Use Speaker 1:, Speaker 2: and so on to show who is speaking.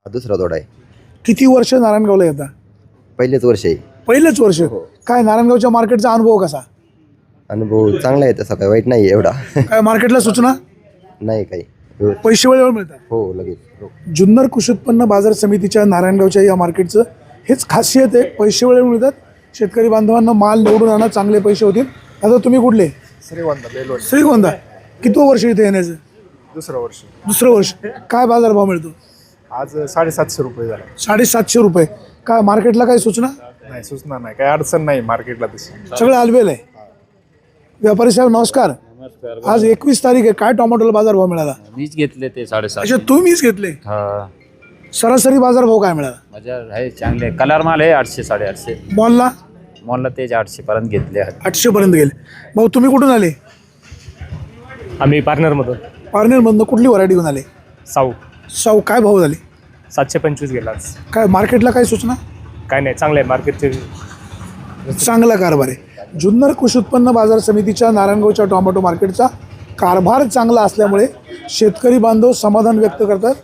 Speaker 1: हा दुसरा तोडा आहे.
Speaker 2: किती वर्ष नारायणगावला येता?
Speaker 1: पहिलेच वर्ष आहे.
Speaker 2: पहिलंच वर्ष. काय नारायणगावच्या मार्केटचा अनुभव कसा?
Speaker 1: अनुभव चांगला आहे, तसा काही वाईट नाही एवढा.
Speaker 2: काय मार्केटला सूचना?
Speaker 1: नाही काही.
Speaker 2: पैसे वेळेवर मिळतात?
Speaker 1: हो लगेच. हो.
Speaker 2: जुन्नर कृषी उत्पन्न बाजार समितीच्या नारायणगावच्या या मार्केटचं हेच खासियत आहे, पैसे वेळेवर मिळतात. शेतकरी बांधवांना माल निवडून आणा, चांगले पैसे होतील. आता तुम्ही कुठले? श्रीगोंदा. किती वर्ष इथे येण्याचं? दुसरं वर्ष. काय बाजारभाव मिळतो?
Speaker 3: आज 750 रुपये झाला.
Speaker 2: 750 रुपये. काय मार्केटला काही सूचना?
Speaker 3: नाही सूचना नाही, काही अडचण नाही मार्केटला तशी.
Speaker 2: सगळं आलबेल आहे. व्यापारी साहेब नमस्कार. आज 21 तारीख आहे. काय टोमॅटोला बाजारभाव मिळाला?
Speaker 4: मीच घेतले ते 7.5.
Speaker 2: अच्छा, तुम्हीच घेतले?
Speaker 4: हा,
Speaker 2: सरासरी बाजारभाव काय मिळाला?
Speaker 4: माझ्या आहे चांगले कलर माल आहे 800 850.
Speaker 2: मॉलला
Speaker 4: मॉलला तेच 800 पर्यंत घेतले आहेत.
Speaker 2: 800 पर्यंत गेले. भाऊ तुम्ही कुठून आले?
Speaker 5: आम्ही पार्टनरमधून.
Speaker 2: पारनेरमधनं. कुठली व्हरायटी घेऊन आले?
Speaker 5: साऊ
Speaker 2: काय भाव झाले?
Speaker 5: 725 गेला आज.
Speaker 2: काय मार्केटला काय सूचना?
Speaker 5: काय नाही, चांगलं आहे मार्केटचे.
Speaker 2: चांगला कारभार आहे. जुन्नर कृषी उत्पन्न बाजार समितीच्या नारायणगावच्या टोमॅटो मार्केटचा कारभार चांगला असल्यामुळे शेतकरी बांधव समाधान व्यक्त करतात.